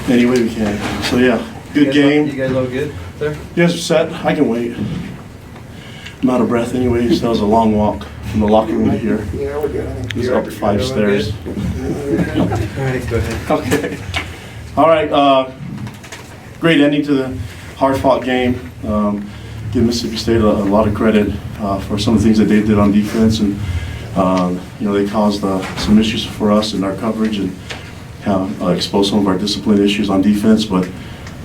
any way we can. So yeah, good game. You guys all good there? You guys are set. I can wait. I'm out of breath anyways. That was a long walk from the locker room to here. Yeah, we're good. I think It was up 5 stairs. All right, go ahead. Okay. All right. Great ending to the hard-fought game. Give Mississippi State a lot of credit for some of the things that they did on defense, and they caused some issues for us in our coverage and exposed some of our discipline issues on defense. But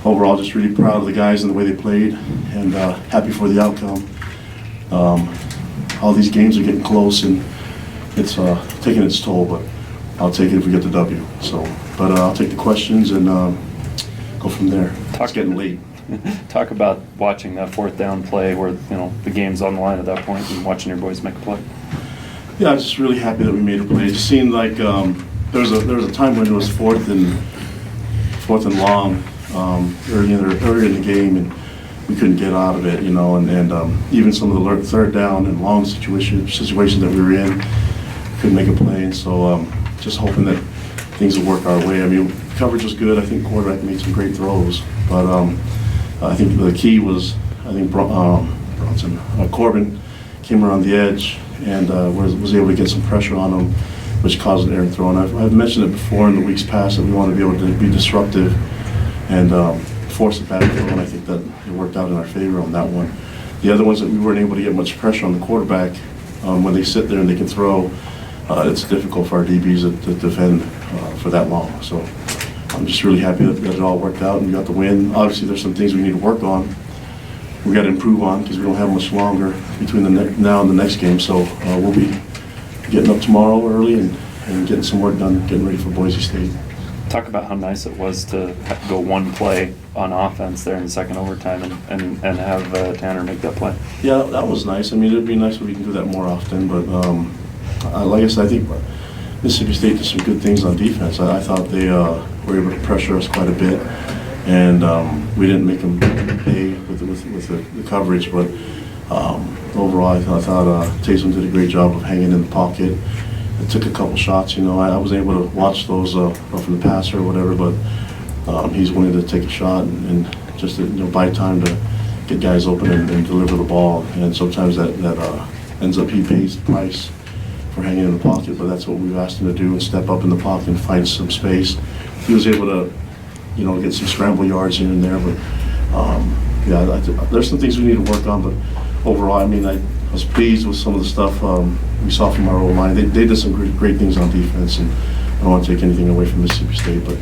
overall, just really proud of the guys and the way they played, and happy for the outcome. All these games are getting close, and it's taking its toll. But I'll take it if we get the W. But I'll take the questions and go from there. It's getting late. Talk about watching that fourth down play where the game's on the line at that point and watching your boys make a play. Yeah, I was just really happy that we made a play. It just seemed like there was a time when it was fourth and long earlier in the game, and we couldn't get out of it, and even some of the third down and long situations that we were in, couldn't make a play. And so just hoping that things will work our way. I mean, coverage was good. I think quarterback made some great throws, but I think the key was, Corbin came around the edge and was able to get some pressure on him, which caused an errant throw. And I've mentioned it before in the weeks past that we want to be able to be disruptive and force it back, and I think that it worked out in our favor on that one. The other ones that we weren't able to get much pressure on the quarterback, when they sit there and they can throw, it's difficult for our DBs to defend for that long. So I'm just really happy that it all worked out and we got the win. Obviously, there's some things we need to work on. We got to improve on because we don't have much longer between now and the next game. So we'll be getting up tomorrow early and getting some work done, getting ready for Boise State. Talk about how nice it was to go one play on offense there in the second overtime and have Tanner make that play. Yeah, that was nice. I mean, it'd be nice if we can do that more often. But like I said, I think Mississippi State did some good things on defense. I thought they were able to pressure us quite a bit, and we didn't make them pay with the coverage. But overall, I thought Taysom did a great job of hanging in the pocket. It took a couple shots, I was able to watch those from the passer or whatever, but he's willing to take a shot and just to, buy time to get guys open and deliver the ball. And sometimes that ends up he pays the price for hanging in the pocket, but that's what we've asked him to do, and step up in the pocket and find some space. He was able to, get some scramble yards here and there, but there's some things we need to work on. But overall, I mean, I was pleased with some of the stuff we saw from our O-line. They did some great things on defense, and I don't want to take anything away from Mississippi State, but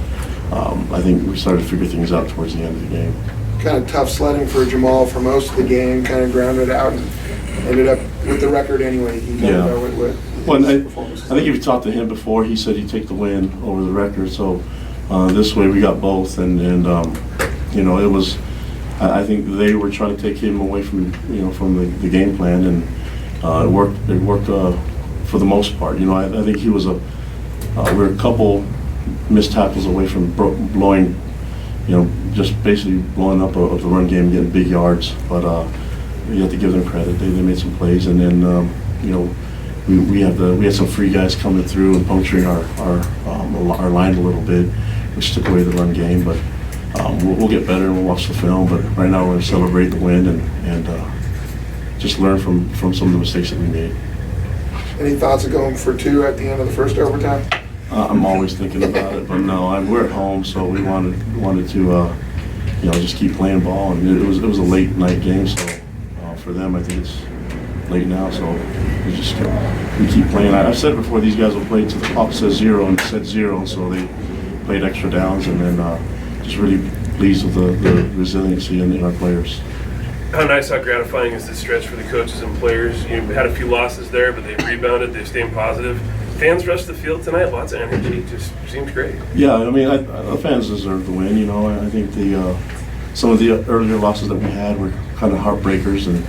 I think we started to figure things out towards the end of the game. Kind of tough sledding for Jamal for most of the game, kind of grounded out and ended up with the record anyway. Well, I think if you talked to him before, he said he'd take the win over the record. So this way we got both, and it was. I think they were trying to take him away from from the game plan, and it worked. It worked for the most part. I think he was we were a couple missed tackles away from blowing, just basically blowing up of the run game, getting big yards. But you have to give them credit. They made some plays, and then we had some free guys coming through and puncturing our line a little bit, which took away the run game. But we'll get better and we'll watch the film. But right now we're going to celebrate the win and just learn from some of the mistakes that we made. Any thoughts of going for two at the end of the first overtime? I'm always thinking about it, but no, we're at home, so we wanted to just keep playing ball. And it was a late night game, so for them I think it's late now, so we keep playing. I've said before, these guys will play to the clock says 0 and set 0, so they played extra downs, and then just really pleased with the resiliency in our players. How nice, how gratifying is this stretch for the coaches and players? You had a few losses there, but they've rebounded, they've stayed positive. Fans rushed the field tonight, lots of energy, just seems great. Yeah, I mean, the fans deserve the win, I think some of the earlier losses that we had were kind of heartbreakers, and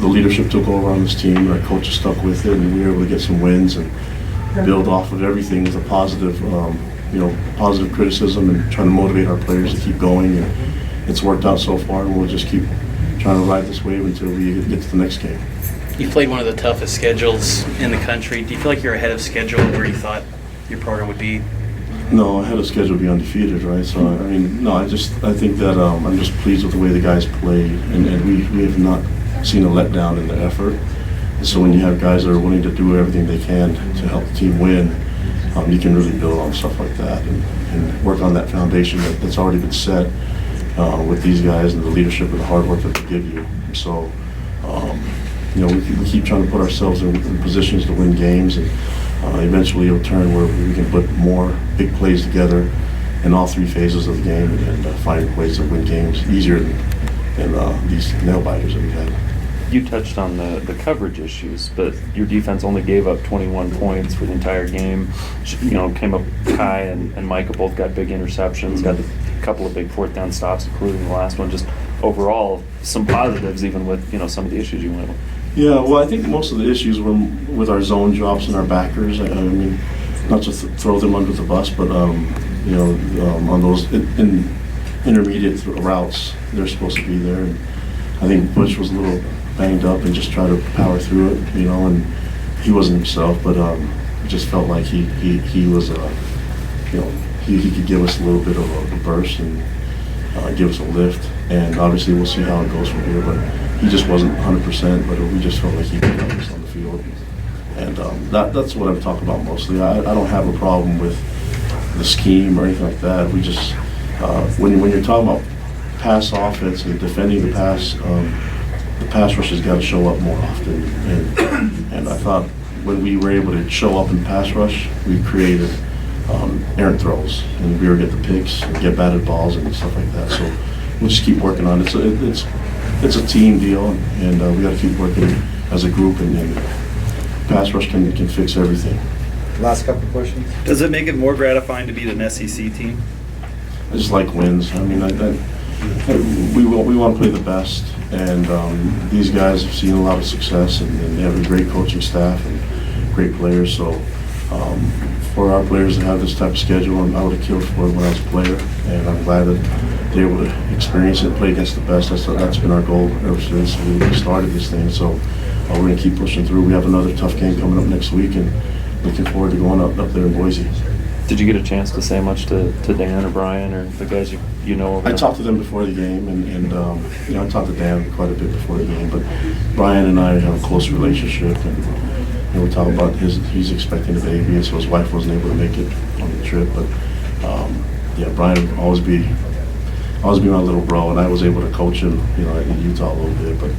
the leadership took over on this team, our coaches stuck with it, and we were able to get some wins and build off of everything with a positive, positive criticism and trying to motivate our players to keep going. And it's worked out so far, and we'll just keep trying to ride this wave until we get to the next game. You played one of the toughest schedules in the country. Do you feel like you're ahead of schedule where you thought your program would be? No, I had a schedule to be undefeated, right? So, I mean, no, I think that I'm just pleased with the way the guys played, and we have not seen a letdown in the effort. And so when you have guys that are willing to do everything they can to help the team win, you can really build on stuff like that and work on that foundation that's already been set with these guys and the leadership and the hard work that they give you. So, we keep trying to put ourselves in positions to win games, and eventually it'll turn where we can put more big plays together in all three phases of the game and find ways to win games easier than these nail biters that we've had. You touched on the coverage issues, but your defense only gave up 21 points for the entire game. Came up Kai and Micah both got big interceptions, got a couple of big fourth down stops, including the last one. Just overall, some positives, even with some of the issues you went with. Yeah, well, I think most of the issues were with our zone drops and our backers. I mean, not to throw them under the bus, but on those in intermediate routes, they're supposed to be there. And I think Butch was a little banged up and just tried to power through it, and he wasn't himself, but it just felt like he was, he could give us a little bit of a burst and give us a lift, and obviously we'll see how it goes from here, but he just wasn't 100%, but we just felt like he could help us on the field, and that's what I'm talking about mostly. I don't have a problem with the scheme or anything like that. We just, when you're talking about pass offense and defending the pass rush has got to show up more often, and I thought when we were able to show up in pass rush, we created errant throws, and we were get the picks and get batted balls and stuff like that. So we'll just keep working on it. So it's a team deal, and we got to keep working as a group, and pass rush can fix everything. Last couple of questions. Does it make it more gratifying to beat an SEC team? I just like wins. I mean, we want to play the best, and these guys have seen a lot of success, and they have a great coaching staff and great players. So for our players to have this type of schedule, I would have killed for it when I was a player, and I'm glad that they're able to experience it, play against the best. That's been our goal ever since we started this thing. So we're going to keep pushing through. We have another tough game coming up next week, and looking forward to going up there in Boise. Did you get a chance to say much to Dan or Brian or the guys you know over I there? talked to them before the game, and I talked to Dan quite a bit before the game, but Brian and I have a close relationship, and we talk about he's expecting a baby, and so his wife wasn't able to make it on the trip, but Brian would always be my little bro, and I was able to coach him, in Utah a little bit, but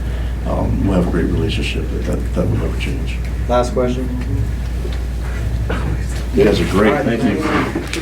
we'll have a great relationship that will never change. Last question. You guys are great. Thank you.